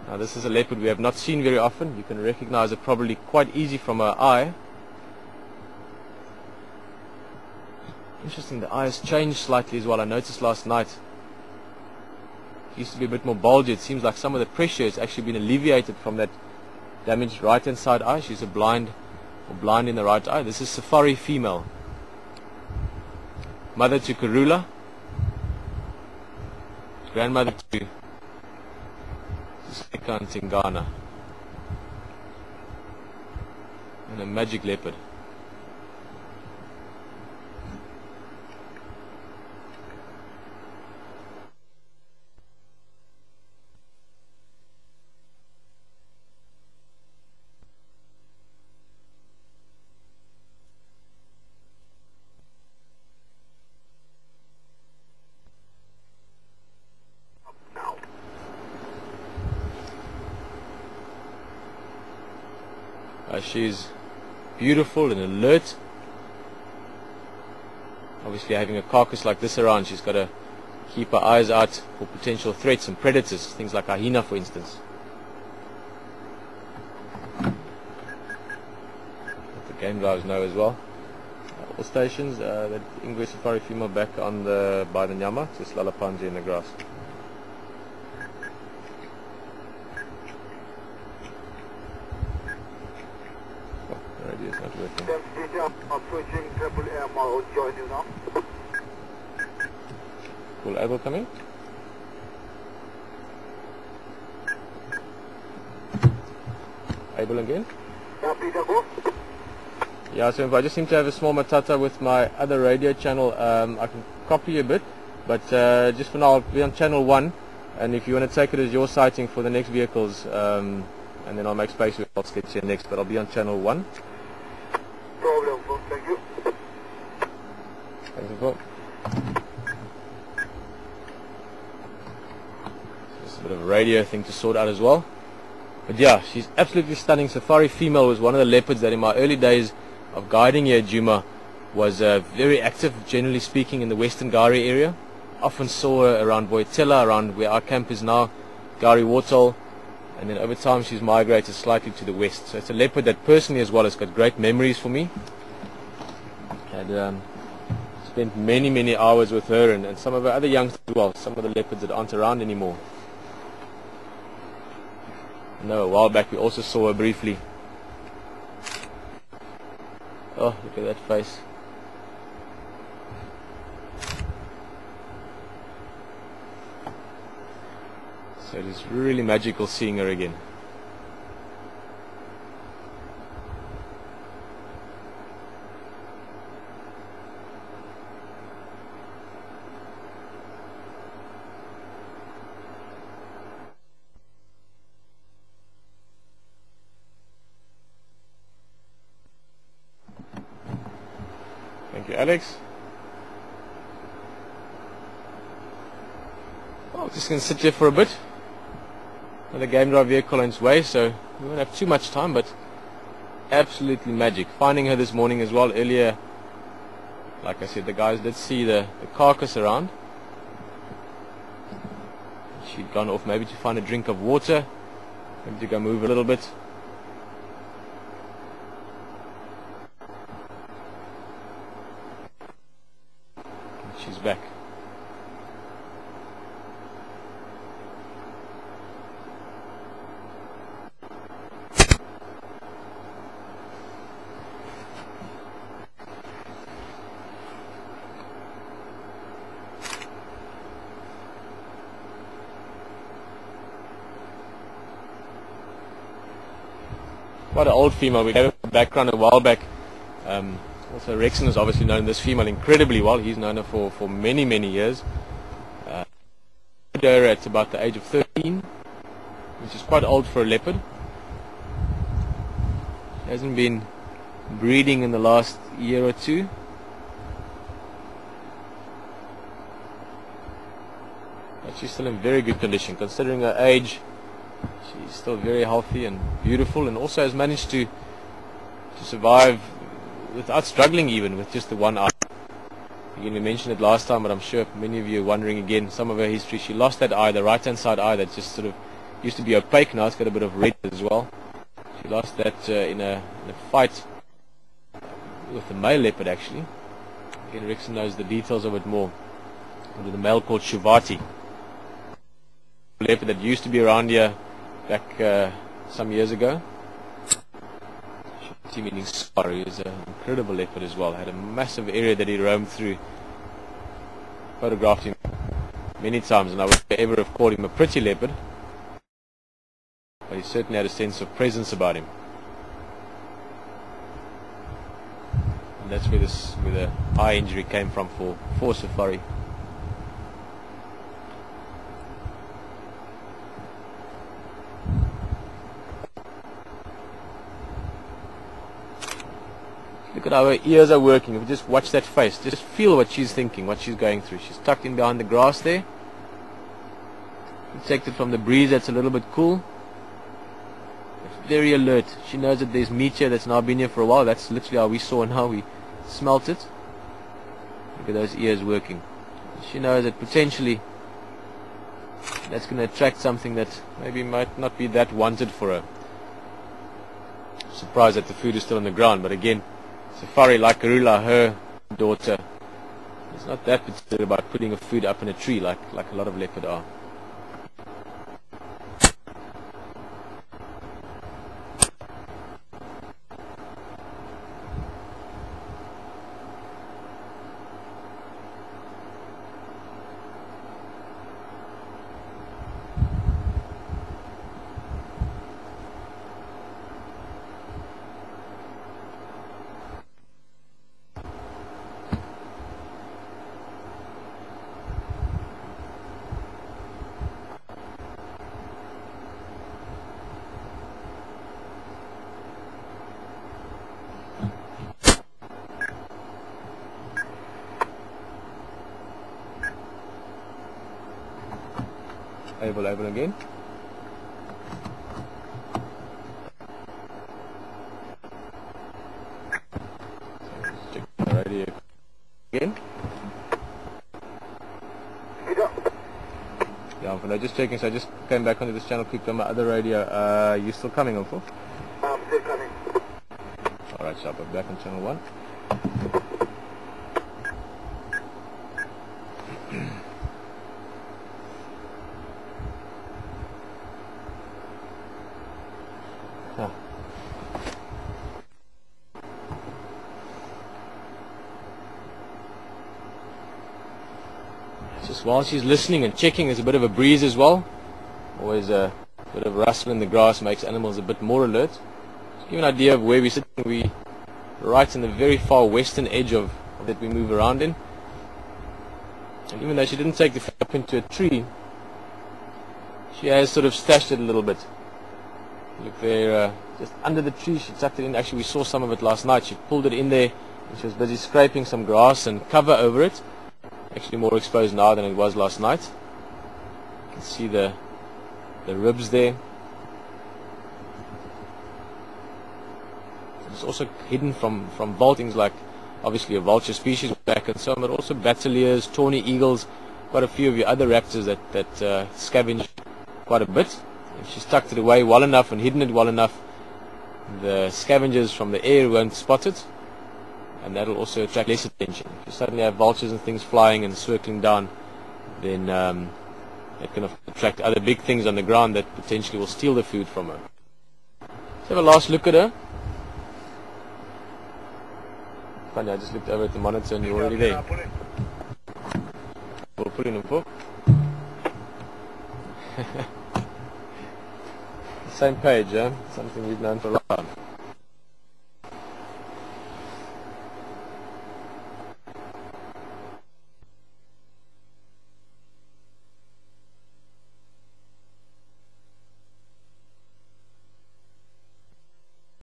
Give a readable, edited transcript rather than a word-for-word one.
Now this is a leopard we have not seen very often. You can recognize it probably quite easy from her eye. Interesting, the eye has changed slightly as well. I noticed last night it used to be a bit more bulgy. It seems like some of the pressure has actually been alleviated from that damaged right hand side eye. She's a blind in the right eye. This is Safari female, mother to Karula, grandmother to Sika and Tingana, and a magic leopard. She's beautiful and alert. Obviously, having a carcass like this around, she's got to keep her eyes out for potential threats and predators, things like a hyena, for instance. Let the game drivers know as well. All stations, the English Safari female back on by the Nyama, just Lalapanje in the grass. Radio is not working. Approaching Triple AM, I'll join you now. Cool, Abel coming. Abel again. Pieter, go. Yeah, so if I just seem to have a small matata with my other radio channel, I can copy a bit, but just for now I'll be on channel 1, and if you want to take it as your sighting for the next vehicles, and then I'll make space with what's gets here next, but I'll be on channel 1. Problem, thank you. Thank you. Just a bit of a radio thing to sort out as well. But yeah, she's absolutely stunning. Safari female was one of the leopards that in my early days of guiding here at Djuma was very active, generally speaking, in the Western Gari area. Often saw her around Boitella, around where our camp is now, Gari Wartol, and then over time she's migrated slightly to the west. So it's a leopard that personally as well has got great memories for me. Had spent many hours with her and some of her other youngsters as well, some of the leopards that aren't around anymore. I know a while back we also saw her briefly. Oh, look at that face. So it is really magical seeing her again. Thank you, Alex. Well, just going to sit here for a bit. Another game drive vehicle on its way, so we won't have too much time, but absolutely magic. Finding her this morning as well. Earlier, like I said, the guys did see the carcass around. She'd gone off maybe to find a drink of water, maybe to go move a little bit. She's back. Quite an old female. We gave a background a while back. Also, Rexon has obviously known this female incredibly well. He's known her for many years. Her at about the age of 13, which is quite old for a leopard. She hasn't been breeding in the last year or two. But she's still in very good condition. Considering her age, she's still very healthy and beautiful, and also has managed to survive without struggling, even with just the one eye. Again, we mentioned it last time, but I'm sure many of you are wondering again some of her history. She lost that eye, the right hand side eye, that just sort of Used to be opaque, now it's got a bit of red as well. She lost that in a fight with the male leopard actually. Again, Rexon knows the details of it more. With the male called Shuvati. Leopard that used to be around here back some years ago. Shuvati meaning scar. He was an incredible leopard as well. Had a massive area that he roamed through. Photographed him many times, and I would ever have called him a pretty leopard. But he certainly had a sense of presence about him. And that's where the eye injury came from for Safari. Look at how her ears are working. If you just watch that face, just feel what she's thinking, what she's going through. She's tucked in behind the grass there, protected from the breeze that's a little bit cool. Very alert. She knows that there's meat here that's now been here for a while. That's literally how we saw and how we smelt it. Look at those ears working. She knows that potentially that's going to attract something that maybe might not be that wanted for her. Surprised that the food is still on the ground, but again, Safari, like Karula, her daughter, is not that particular about putting her food up in a tree like a lot of leopard are. Able again. Check the radio again. Yeah, I'm just checking. So I just came back onto this channel, clicked on my other radio. You still coming, Uncle? I'm still coming. Alright, so I'll be back on channel 1. Just while she's listening and checking, there's a bit of a breeze as well. Always a bit of rustle in the grass makes animals a bit more alert. To give you an idea of where we're sitting, we're right in the very far western edge of that we move around in. And even though she didn't take the food up into a tree, she has sort of stashed it a little bit. Look there, just under the tree, she tucked it in. Actually, we saw some of it last night. She pulled it in there, and she was busy scraping some grass and cover over it. Actually more exposed now than it was last night. You can see the ribs there. It's also hidden from vultings, like obviously a vulture species back and so on, but also bateleurs, tawny eagles, quite a few of your other raptors that scavenge quite a bit. If she's tucked it away well enough and hidden it well enough, the scavengers from the air won't spot it, and that'll also attract less attention. If you suddenly have vultures and things flying and circling down, then it can attract other big things on the ground that potentially will steal the food from her. Let's have a last look at her. Funny, I just looked over at the monitor and you're already there. We'll put in a book. Same page, something we've known for a while.